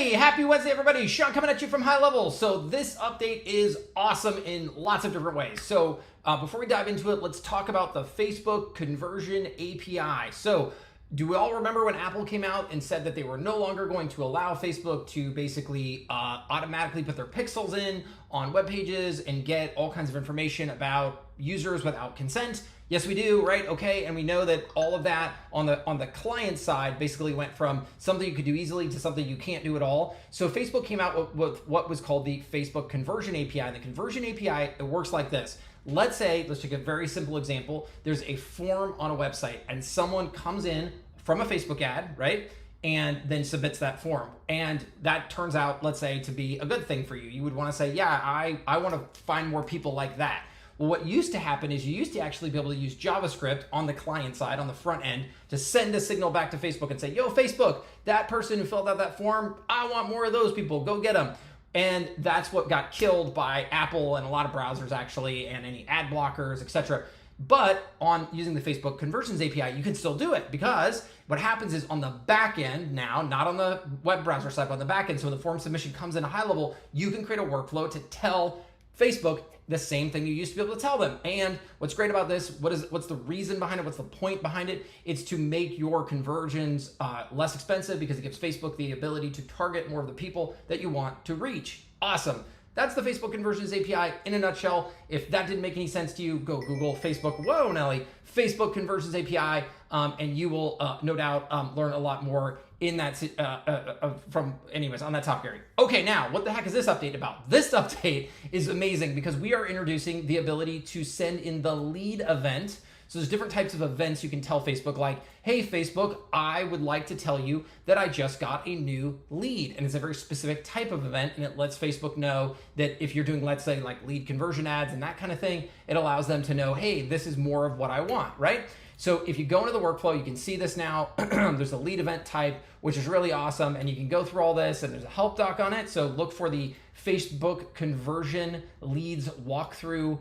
Hey, happy Wednesday, everybody. Sean coming at you from High Level. So this update is awesome in lots of different ways. So before we dive into it, let's talk about the Facebook Conversion API. So do we all remember when Apple came out and said that they were no longer going to allow Facebook to basically automatically put their pixels in on web pages and get all kinds of information about users without consent? Yes, we do, right? Okay, and we know that all of that on the client side basically went from something you could do easily to something you can't do at all. So Facebook came out with what was called the Facebook Conversion API. And the Conversion API, it works like this. Let's take a very simple example. There's a form on a website and someone comes in from a Facebook ad, right? And then submits that form. And that turns out, let's say, to be a good thing for you. You would want to say, yeah, I want to find more people like that. Well, what used to happen is you used to actually be able to use JavaScript on the client side, on the front end, to send a signal back to Facebook and say, yo, Facebook, that person who filled out that form, I want more of those people, go get them. And that's what got killed by Apple and a lot of browsers actually, and any ad blockers, etc. But on using the Facebook Conversions API, you can still do it, because what happens is on the back end now, not on the web browser side, but on the back end, so when the form submission comes in a High Level, you can create a workflow to tell Facebook the same thing you used to be able to tell them. And what's great about this, what's the reason behind it? What's the point behind it? It's to make your conversions less expensive, because it gives Facebook the ability to target more of the people that you want to reach. Awesome. That's the Facebook Conversions API in a nutshell. If that didn't make any sense to you, go Google Facebook, whoa, Nelly, Facebook Conversions API, and you will no doubt learn a lot more in that on that topic area. Okay, now what the heck is this update about? This update is amazing because we are introducing the ability to send in the lead event. So there's different types of events you can tell Facebook, like, hey, Facebook, I would like to tell you that I just got a new lead. And it's a very specific type of event, and it lets Facebook know that if you're doing, let's say, like lead conversion ads and that kind of thing, it allows them to know, hey, this is more of what I want, right? So if you go into the workflow, you can see this now. There's a lead event type, which is really awesome. And you can go through all this, and there's a help doc on it. So look for the Facebook Conversion Leads Walkthrough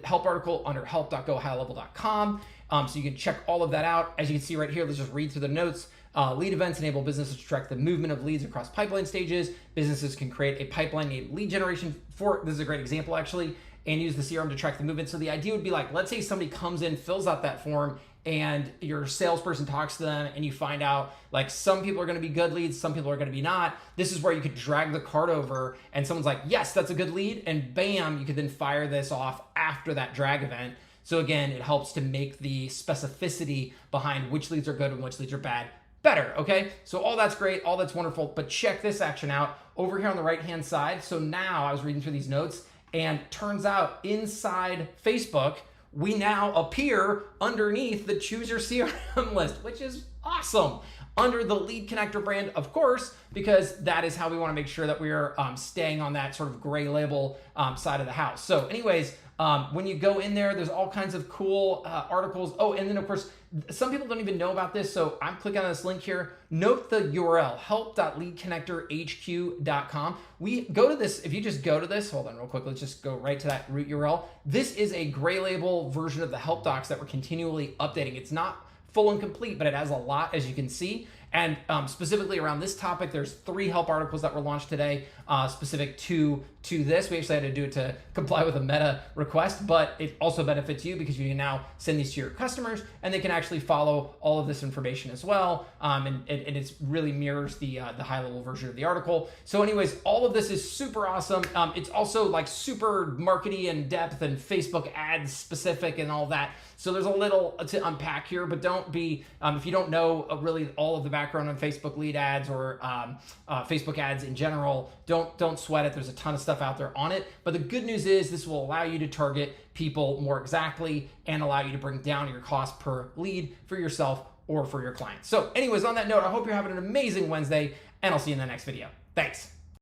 help article under help.gohighlevel.com. So you can check all of that out. As you can see right here, let's just read through the notes. Lead events enable businesses to track the movement of leads across pipeline stages. Businesses can create a pipeline named lead generation for, this is a great example actually, and use the CRM to track the movement. So the idea would be like, let's say somebody comes in, fills out that form, and your salesperson talks to them, and you find out like some people are going to be good leads, some people are going to be not. This is where you could drag the cart over, and someone's like, yes, that's a good lead, and bam, you could then fire this off after that drag event. So again, it helps to make the specificity behind which leads are good and which leads are bad better, okay? So all that's great, all that's wonderful, but check this action out over here on the right-hand side. So now I was reading through these notes, and turns out inside Facebook, we now appear underneath the Choose Your CRM list, which is awesome. Under the Lead Connector brand, of course, because that is how we want to make sure that we're staying on that sort of gray label side of the house. So anyways, when you go in there, there's all kinds of cool articles. Oh, and then of course, some people don't even know about this. So I'm clicking on this link here. Note the URL, help.leadconnectorhq.com. We go to this, if you just go to this, hold on real quick, let's just go right to that root URL. This is a gray label version of the help docs that we're continually updating. It's not full and complete, but it has a lot, as you can see. And specifically around this topic, there's 3 help articles that were launched today specific to this. We actually had to do it to comply with a Meta request, but it also benefits you because you can now send these to your customers, and they can actually follow all of this information as well. And it really mirrors the high level version of the article. So anyways, all of this is super awesome. It's also like super markety in depth and Facebook ads specific and all that. So there's a little to unpack here, but don't be, if you don't know really all of the background on Facebook lead ads or Facebook ads in general, don't sweat it. There's a ton of stuff out there on it. But the good news is this will allow you to target people more exactly and allow you to bring down your cost per lead for yourself or for your clients. So anyways, on that note, I hope you're having an amazing Wednesday, and I'll see you in the next video. Thanks.